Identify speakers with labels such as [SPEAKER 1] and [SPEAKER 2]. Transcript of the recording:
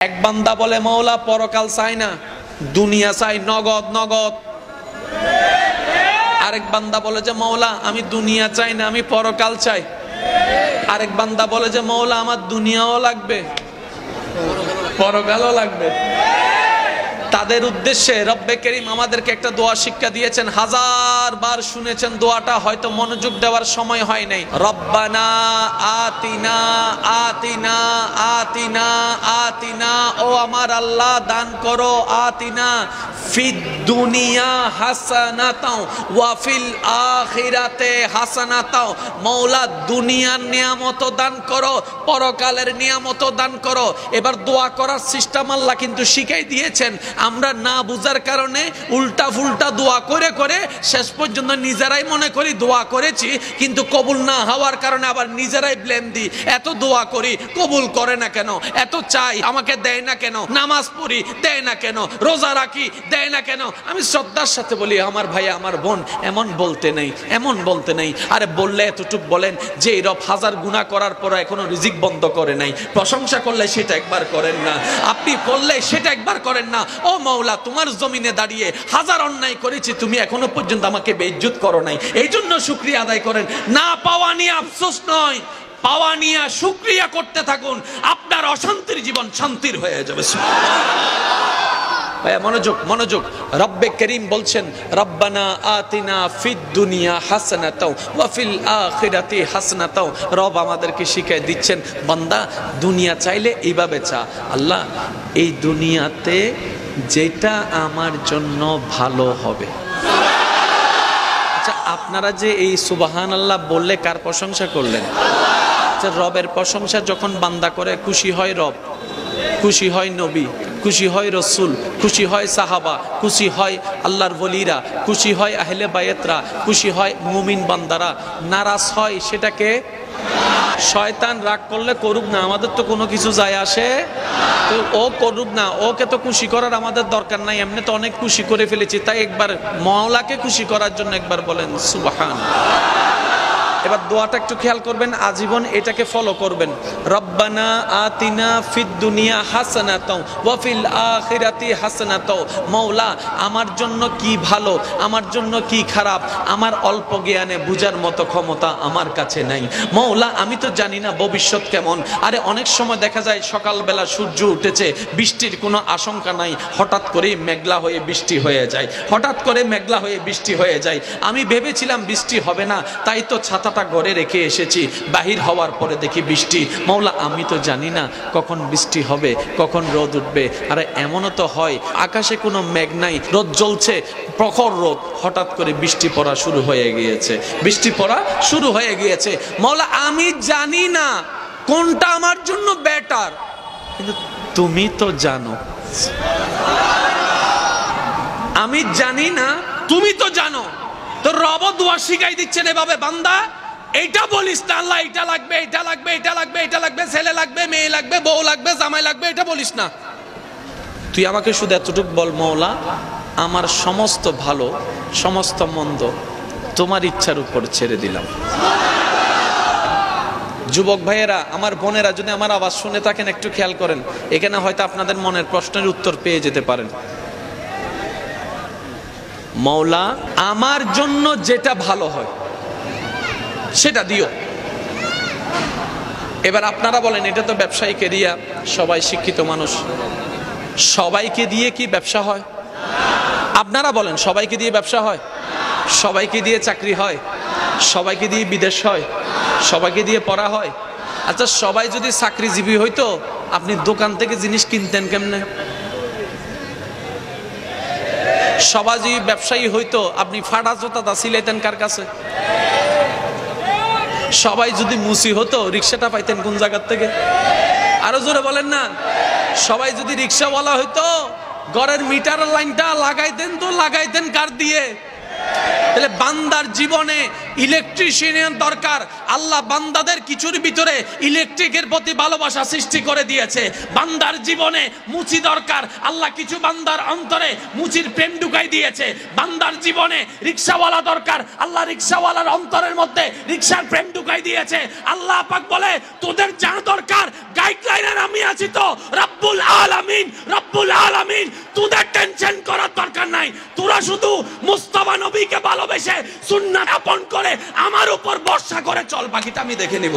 [SPEAKER 1] এক বান্দা বলে মওলা পরকাল চাই না, দুনিয়া চাই, নগদ নগদ। আরেক বান্দা বলে যে মওলা আমি দুনিয়া চাই না, আমি পরকাল চাই। আরেক বান্দা বলে যে মওলা আমার দুনিয়াও লাগবে, পরকালও লাগবে। তাদের উদ্দেশ্যে রব্বে করিম আমাদেরকে একটা দোয়া শিক্ষা দিয়েছেন, হাজার বার শুনেছেন দোয়াটা, হয়তো মনোযোগ দেওয়ার সময় হয় নাই। রব্বানা আতিনা আতিনা আতিনা আতিনা, ও আমার আল্লাহ দান করো, আতিনা ফিদ দুনিয়া হাসানাতাও ওয়া ফিল আখিরাতে হাসানাতাও। মওলা দুনিয়ার নিয়ামত দান করো, পরকালের নিয়ামত দান করো। এবার দোয়া করার সিস্টেম আল্লাহ কিন্তু শিখাই দিয়েছেন। আমরা না বুঝার কারণে উল্টা ফুলটা দোয়া করে করে শেষ পর্যন্ত নিজেরাই মনে করি দোয়া করেছি, কিন্তু কবুল না হওয়ার কারণে আবার নিজেরাই ব্লেম দিই। এত দোয়া করি কবুল করে না কেন, এত চাই আমাকে দেয় না কেন, নামাজ পড়ি দেয় না কেন, রোজা রাখি দেয় না কেন। আমি শ্রদ্ধার সাথে বলি আমার ভাই আমার বোন এমন বলতে নেই, এমন বলতে নেই। আরে বললে এতটুক বলেন যে এই রব হাজার গুনাহ করার পর এখনো রিজিক বন্ধ করে নাই। প্রশংসা করলে সেটা একবার করেন না, আপনি করলে সেটা একবার করেন না। ও মাওলা তোমার জমিনে দাঁড়িয়ে হাজার অন্যায় করেছি, তুমি এখনো পর্যন্ত আমাকে বেইজ্জত করো নাই, এই জন্য শুকরিয়া আদায় করেন। না পাওয়া নিয়ে আফসোস নয়, পাওয়া নিয়ে শুকরিয়া করতে থাকুন, আপনার অশান্তির জীবন শান্তির হয়ে যাবে। মনোযোগ মনোযোগ। রব্বে করিম বলছেন রব্বানা আতিনা ফিদ দুনিয়া হাসানাতাও ওয়া ফিল আখিরাতি হাসানাতাও। রব আমাদেরকে শিখিয়ে দিচ্ছেন বান্দা দুনিয়া চাইলে এইভাবে চা, আল্লাহ এই দুনিয়াতে যেটা আমার জন্য ভালো হবে। আচ্ছা আপনারা যে এই সুবহানাল্লাহ বললে কার প্রশংসা করলেন? আচ্ছা রবের প্রশংসা যখন বান্দা করে খুশি হয় রব, খুশি হয় নবী, খুশি হয় রসুল, খুশি হয় সাহাবা, খুশি হয় আল্লাহর ওলিরা, খুশি হয় আহলে বায়াতরা, খুশি হয় মুমিন বান্দারা। নারাজ হয় সেটাকে শয়তান। রাগ করলে করুক না, আমাদের তো কোনো কিছু যায় আসে, তো ও করুক না, ওকে তো খুশি করার আমাদের দরকার নাই, এমনি তো অনেক খুশি করে ফেলেছি। তাই একবার মাওলাকে খুশি করার জন্য একবার বলেন সুবহানাল্লাহ। এবার দোয়াটা একটু খেয়াল করবেন, আজীবন এটাকে ফলো করবেন। রব্বানা আতিনা ফিদ দুনিয়া হাসানাতাও ওয়া ফিল আখিরাতি হাসানাতাও। মওলা আমার জন্য কি ভালো, আমার জন্য কি খারাপ, আমার অল্প জ্ঞানে বুঝার মতো ক্ষমতা আমার কাছে নাই। মওলা আমি তো জানি না ভবিষ্যৎ কেমন। আরে অনেক সময় দেখা যায় সকালবেলা সূর্য উঠেছে, বৃষ্টির কোনো আশঙ্কা নাই, হঠাৎ করে মেঘলা হয়ে বৃষ্টি হয়ে যায়, হঠাৎ করে মেঘলা হয়ে বৃষ্টি হয়ে যায়। আমি ভেবেছিলাম বৃষ্টি হবে না, তাই তো ছাতাটা ঘরে রেখে এসেছি, বাহির হওয়ার পরে দেখি বৃষ্টি। মওলা আমি তো জানি না কখন বৃষ্টি হবে, কখন রোদ উঠবে। আরে এমনও তো হয় আকাশে কোনো মেঘ নাই, রোদ জ্বলছে, প্রখর রোদ, হঠাৎ করে বৃষ্টি পড়া শুরু হয়ে গিয়েছে, বৃষ্টি পড়া শুরু হয়ে গিয়েছে। মওলা আমি জানি না কোনটা আমার জন্য বেটার, কিন্তু তুমি তো জানো। আমি জানি না, তুমি তো জানো। তো রব দোয়া শিখাই দিচ্ছেন এভাবে, বান্দা এইটা বলিস না আল্লাহ এটা লাগবে, এটা লাগবে, এটা লাগবে, এটা লাগবে, ছেলে লাগবে, মেয়ে লাগবে, বউ লাগবে, জামাই লাগবে, এটা বলিস না। তুই আমাকে শুধু এতটুকু বল মওলা আমার সমস্ত ভালো সমস্ত মন্দ তোমার ইচ্ছার উপর ছেড়ে দিলাম। যুবক ভাইয়েরা আমার বোনেরা যদি আমার আওয়াজ শুনে থাকেন একটু খেয়াল করেন, এখানে হয়তো আপনাদের মনের প্রশ্নের উত্তর পেয়ে যেতে পারেন। মওলা আমার জন্য যেটা ভালো হয় সেটা দিও। এবার আপনারা বলেন এটা তো ব্যবসায়িক এরিয়া, সবাই শিক্ষিত মানুষ, সবাইকে দিয়ে কি ব্যবসা হয়? আপনারা বলেন সবাইকে দিয়ে ব্যবসা হয়? সবাইকে দিয়ে চাকরি হয়? সবাইকে দিয়ে বিদেশ হয়? সবাইকে দিয়ে পড়া হয়? আচ্ছা সবাই যদি চাকরিজীবী হইতো আপনি দোকান থেকে জিনিস কিনতেন কেমনে? সবাই যদি ব্যবসায়ী হইতো আপনি ফাটা জোতা সিলাইতেন কার কাছে? সবাই যদি মুসি হতো রিক্সাটা পাইতেন কোন জায়গার থেকে? আরো জোরে বলেন না। সবাই যদি রিক্সাওয়ালা হইতো ঘরের মিটার লাইনটা লাগাইতেন তো লাগাইতেন কার দিয়ে? তাহলে বান্দার জীবনে ইলেকট্রিশিয়ানের দরকার। আল্লাহ বান্দাদের কিছুর ভিতরে ইলেকট্রিকের প্রতি ভালোবাসা সৃষ্টি করে দিয়েছে। বান্দার জীবনে মুচি দরকার, আল্লাহ কিছু বান্দার অন্তরে মুচির প্রেম ঢুকাই দিয়েছে। বান্দার জীবনে রিকশাওয়ালা দরকার, আল্লাহ রিকশাওয়ালার অন্তরের মধ্যে রিকশার প্রেম ঢুকাই দিয়েছে। আল্লাহ পাক বলে তোদের যা দরকার গাইডলাইনের আমি আছি তো, রব্বুল আলামিন, রব্বুল আলামিন, তোদের টেনশন করার দরকার নাই। তোরা শুধু মুস্তাফা নবীকে ভালোবেসে সুন্নাত আপন করে আমার উপর ভরসা করে চল, বাকিটা আমি দেখে নেব।